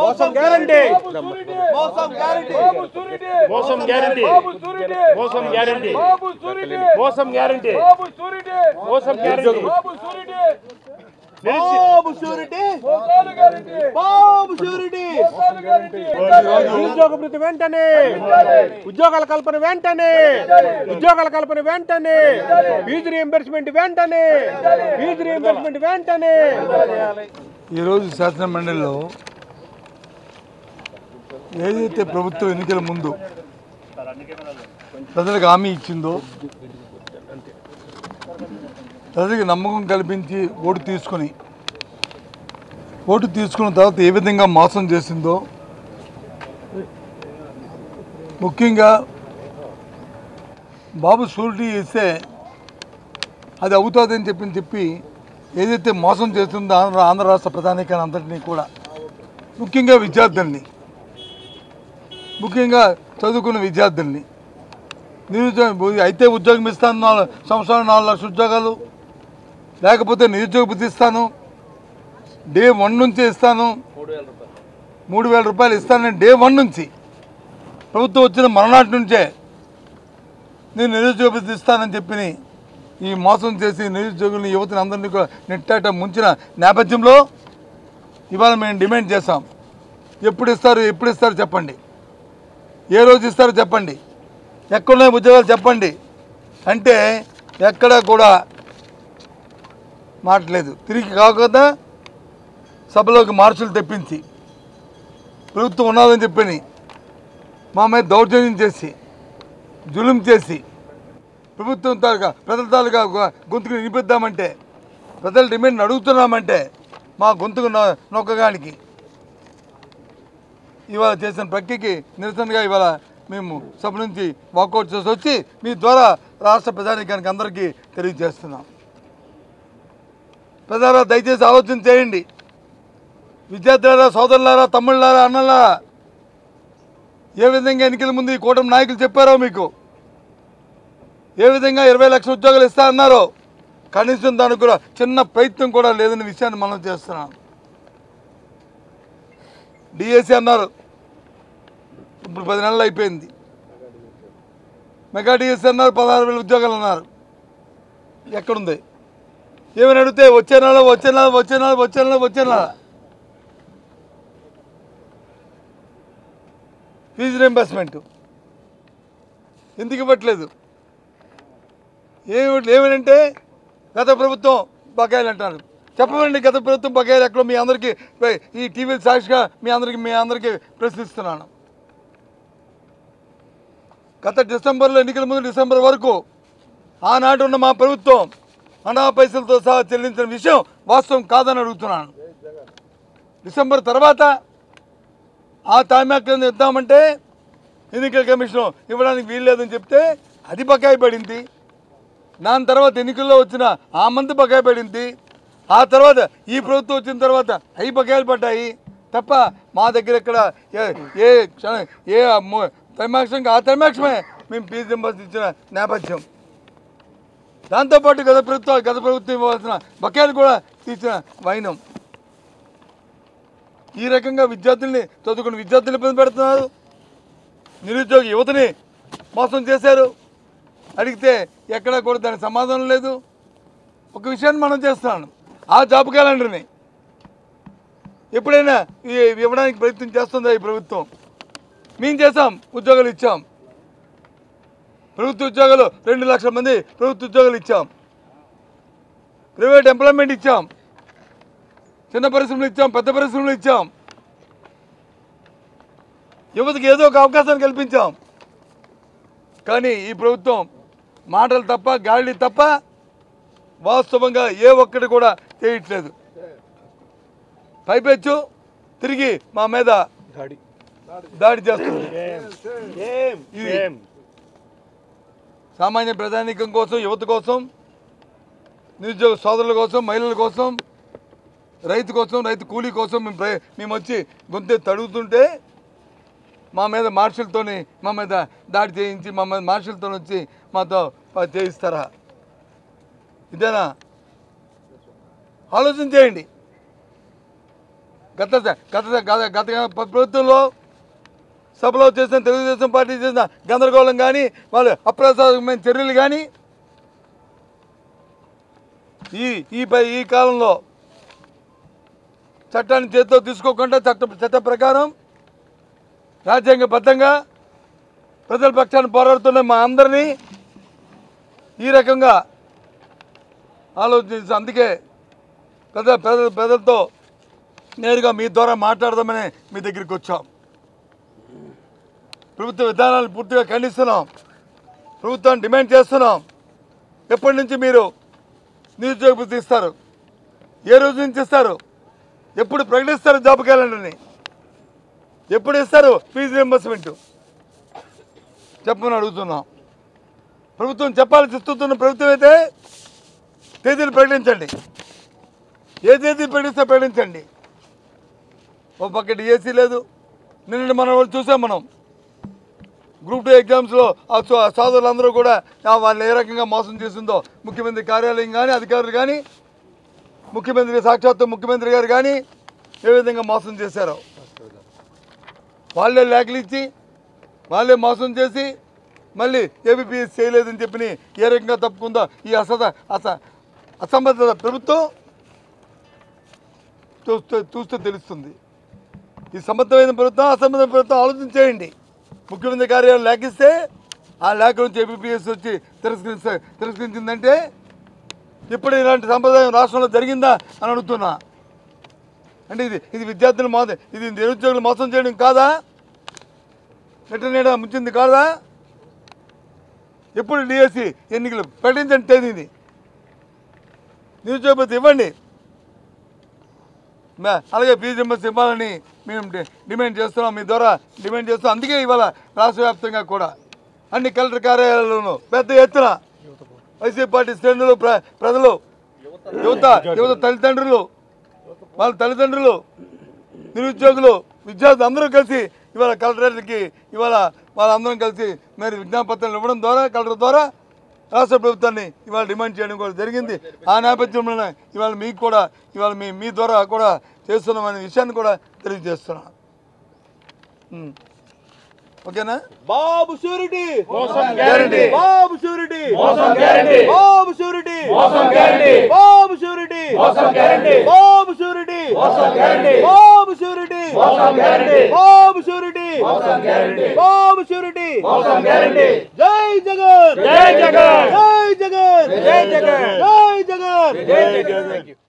मौसम गारंटी मौसम गारंटी मौसम गारंटी मौसम गारंटी मौसम गारंटी मौसम गारंटी बाबू श्यूरिटी बाबू श्यूरिटी నిరుద్యోగ భృతి వెంటనే ఉద్యోగాల కల్పన వెంటనే ఉద్యోగాల కల్పన వెంటనే ఫీజు రీయింబర్స్మెంట్ వెంటనే ఫీజు రీయింబర్స్మెంట్ వెంటనే ఈ రోజు శాసన మండలిలో ఏదైతే ప్రభుత్వం ఎన్నికల ముందు ప్రజలకు హామీ ఇచ్చిందో ప్రజలకు నమ్మకం కల్పించి ఓటు తీసుకున్న తర్వాత ఏ విధంగా మోసం చేసిందో ముఖ్యంగా బాబు షూరిటీ ఇస్తే అది అవుతుందని చెప్పి ఏదైతే మోసం చేస్తుందో ఆంధ్ర రాష్ట్ర ప్రధానికాన్ని అంతటినీ కూడా ముఖ్యంగా విద్యార్థుల్ని ముఖ్యంగా చదువుకున్న విద్యార్థుల్ని నిరుద్యోగం అయితే ఉద్యోగం ఇస్తాను 4 సంవత్సరాలు 4 లక్షల ఉద్యోగాలు లేకపోతే నిరుద్యోగ భృతి ఇస్తాను డే 1 నుంచి ఇస్తాను 3,000 రూపాయలు ఇస్తానని డే 1 నుంచి ప్రభుత్వం వచ్చిన మరణాటి నుంచే నేను నిరుద్యోగ భృతి ఇస్తానని చెప్పి ఈ మోసం చేసి నిరుద్యోగుల్ని యువతని అందరినీ కూడా నెట్టాట ముంచిన నేపథ్యంలో ఇవాళ మేము డిమాండ్ చేస్తాం ఎప్పుడు ఇస్తారు చెప్పండి ఏ రోజు ఇస్తారో చెప్పండి ఎక్కడున్నాయి ఉద్యోగాలు చెప్పండి అంటే ఎక్కడా కూడా మాట్లేదు తిరిగి కాకుండా సభలోకి మార్పులు తెప్పించి ప్రభుత్వం ఉన్నదని చెప్పని మా మీద దౌర్జన్యం చేసి జులుం చేసి ప్రభుత్వం తాలూకా ప్రజల తాలూకా గొంతుకు నింపిద్దామంటే ప్రజల డిమాండ్ అడుగుతున్నామంటే మా గొంతుకు నొక్కగానికి ఇవాళ చేసిన ప్రక్రియకి నిరసనగా ఇవాళ మేము సభ నుంచి వాకౌట్ చేసి వచ్చి మీ ద్వారా రాష్ట్ర ప్రజానీకానికి అందరికీ తెలియజేస్తున్నాం. ప్రజలారా దయచేసి ఆలోచన చేయండి. విద్యార్థులారా, సోదరులారా, తమ్ముళ్ళారా, అన్నలారా, ఏ విధంగా ఎన్నికల ముందు ఈ కూటమి నాయకులు చెప్పారో మీకు, ఏ విధంగా 20 లక్షల ఉద్యోగాలు ఇస్తా అన్నారో కనీసం దానికి కూడా చిన్న ప్రయత్నం కూడా లేదనే విషయాన్ని మనం చేస్తున్నాం. డిఎస్సి అన్నారు, ఇప్పుడు 10 నెలలు అయిపోయింది. మెగా డిఎస్సి అన్నారు, 16,000 ఉద్యోగాలు అన్నారు. ఎక్కడుంది? ఏమని అడిగితే వచ్చే నెల ఫీజు రీయింబర్స్మెంట్ ఎందుకు ఇవ్వట్లేదు? ఏమనంటే గత ప్రభుత్వం బకాయిలు అంటారు. చెప్పమండి, గత ప్రభుత్వం బకాయిలు ఎక్కడో మీ అందరికీ ఈ టీవీలు సాక్షిగా మీ అందరికీ ప్రశ్నిస్తున్నాను. గత డిసెంబర్లో, ఎన్నికల ముందు డిసెంబర్ వరకు ఆనాడు ఉన్న మా ప్రభుత్వం అనా పైసలతో సహా చెల్లించిన విషయం వాస్తవం కాదని అడుగుతున్నాను. డిసెంబర్ తర్వాత ఆ తామ్యాన్ని ఇద్దామంటే ఎన్నికల కమిషన్ ఇవ్వడానికి వీల్లేదని చెప్తే అది బకాయి పడింది. దాని తర్వాత ఎన్నికల్లో వచ్చిన ఆ మంత్ బకాయి పడింది. ఆ తర్వాత ఈ ప్రభుత్వం వచ్చిన తర్వాత అవి బకాయిలు పడ్డాయి తప్ప మా దగ్గర ఇక్కడ ఏ త్రైమాక్షంగా ఆ త్రైమాక్షమే మేము ఫీజు రీయింబర్స్మెంట్ ఇచ్చిన నేపథ్యం. దాంతోపాటు గత ప్రభుత్వం ఇవ్వాల్సిన బకాయిలు కూడా తీర్చిన వైనం. ఈ రకంగా చదువుకున్న విద్యార్థులు ఇబ్బంది పెడుతున్నారు. నిరుద్యోగ యువతని మోసం చేశారు. అడిగితే ఎక్కడా కూడా దానికి సమాధానం లేదు. ఒక విషయాన్ని మనం చేస్తున్నాను, ఆ జాబ్ క్యాలెండర్ని ఎప్పుడైనా ఇవ్వడానికి ప్రయత్నం చేస్తుందా ఈ ప్రభుత్వం? మేము చేసాం, ఉద్యోగాలు ఇచ్చాం. ప్రభుత్వ ఉద్యోగాలు 2 లక్షల మంది ప్రభుత్వ ఉద్యోగాలు ఇచ్చాం. ప్రైవేట్ ఎంప్లాయ్మెంట్ ఇచ్చాం. చిన్న పరిశ్రమలు ఇచ్చాం, పెద్ద పరిశ్రమలు ఇచ్చాం. యువతకి ఏదో ఒక అవకాశాన్ని కల్పించాం. కానీ ఈ ప్రభుత్వం మాటలు తప్ప, గాలి తప్ప వాస్తవంగా ఏ ఒక్కటి కూడా చేయట్లేదు. పైపెచ్చు తిరిగి మా మీద దాడి చేస్తుంది. సామాన్య ప్రజానీకం కోసం, యువత కోసం నిరుద్యోగ సోదరుల కోసం, మహిళల కోసం, రైతు కోసం, రైతు కూలీ కోసం మేము వచ్చి గొంతెత్తి అడుగుతుంటే మా మీద మార్షల్తోని మా మీద దాడి చేయించి మా మీద మార్షల్తో వచ్చి మాతో చేయిస్తారా? ఇదేనా? ఆలోచన చేయండి. గత ప్రభుత్వంలో సభలో చేసిన తెలుగుదేశం పార్టీ చేసిన గందరగోళం కానీ, వాళ్ళు అప్రజాస్వామికమైన చర్యలు కానీ ఈ కాలంలో చట్టాన్ని చేతితో తీసుకోకుండా చట్ట ప్రకారం రాజ్యాంగబద్ధంగా ప్రజల పక్షాన్ని పోరాడుతున్న మా అందరినీ ఈ రకంగా ఆలోచించి, అందుకే ప్రజలతో నేరుగా మీ ద్వారా మాట్లాడదామని మీ దగ్గరికి వచ్చాం. ప్రభుత్వ విధానాలు పూర్తిగా ఖండిస్తున్నాం. ప్రభుత్వాన్ని డిమాండ్ చేస్తున్నాం. ఎప్పటి నుంచి మీరు నిరుద్యోగ భృతి ఇస్తారు? ఏ రోజు నుంచి ఇస్తారు? ఎప్పుడు ప్రకటిస్తారు జాబ్ క్యాలెండర్ని? ఎప్పుడు ఇస్తారు ఫీజు రియంబర్స్మెంట్? చెప్పమని అడుగుతున్నాం. ప్రభుత్వం చెప్పాలి. చిస్తున్న ప్రభుత్వం అయితే తేదీలు ప్రకటించండి. ఏ తేదీ ప్రకటిస్తే ప్రకటించండి. ఓ పక్క డిఎస్సీ లేదు. నిన్న మనం చూసాం. మనం గ్రూప్ 2 ఎగ్జామ్స్లో ఆ సోదరులందరూ కూడా వాళ్ళని ఏ రకంగా మోసం చేసిందో ముఖ్యమంత్రి కార్యాలయం కానీ, అధికారులు కానీ, సాక్షాత్తు ముఖ్యమంత్రి గారు కానీ ఏ విధంగా మోసం చేశారో, వాళ్ళే లేఖలు ఇచ్చి వాళ్ళే మోసం చేసి మళ్ళీ ఏబిపిఎస్ చేయలేదని చెప్పి ఏ రకంగా తప్పుకుందో ఈ అసంబద్ధత ప్రభుత్వం చూస్తే తెలుస్తుంది. ఈ సమర్థమైన ప్రభుత్వం, అసంబద్ధ ప్రభుత్వం ఆలోచన చేయండి. ముఖ్యమంత్రి కార్యాలయం లేఖిస్తే ఆ లేఖ నుంచి ఏబిపిఎస్ వచ్చి తిరస్కరించిందంటే ఇప్పుడు ఇలాంటి సంప్రదాయం రాష్ట్రంలో జరిగిందా అని అడుగుతున్నా. అంటే ఇది విద్యార్థులు ఇది నిరుద్యోగులు మోసం చేయడం కాదా? నెట్టనీడ ముంచింది కాదా? ఎప్పుడు డిఎస్సి ఎన్నికలు ప్రకటించండి తేదీని. నిరుద్యోగ భృతి ఇవ్వండి. అలాగే ఫీజు రియంబర్స్ ఇవ్వాలని మేము డిమాండ్ చేస్తున్నాం. మీ ద్వారా డిమాండ్ చేస్తున్నాం. అందుకే ఇవాళ రాష్ట్ర వ్యాప్తంగా కూడా అన్ని కలెక్టర్ కార్యాలయాల్లోనూ పెద్ద ఎత్తున వైసీపీ పార్టీ శ్రేణులు, ప్రజలు, యువత తల్లిదండ్రులు, వాళ్ళ తల్లిదండ్రులు, నిరుద్యోగులు, విద్యార్థులు అందరూ కలిసి ఇవాళ కలెక్టరేట్కి వాళ్ళందరం కలిసి మరి విజ్ఞాపత్రాలు ఇవ్వడం ద్వారా కలెక్టర్ ద్వారా రాష్ట్ర ప్రభుత్వాన్ని ఇవాళ డిమాండ్ చేయడం కూడా జరిగింది. ఆ నేపథ్యంలోనే ఇవాళ మీకు కూడా ఇవాళ మీ ద్వారా కూడా చేస్తున్నామనే విషయాన్ని కూడా తెలియజేస్తున్నాను. ఓకేనా? బాబు షూరిటీ గ్యారెంటీ, బాబు షూరిటీ గ్యారెంటీ, బాబు షూరిటీ గ్యారెంటీ, బాబు షూరిటీ గ్యారెంటీ, బాబు షూరిటీ గ్యారెంటీ, బాబు షూరిటీ గ్యారెంటీ, బాబు షూరిటీ గ్యారెంటీ, బాబు షూరిటీ గ్యారెంటీ. జై జగన్, జై జగన్, జై జగన్, జై జగన్, జై జగన్, జై జగన్.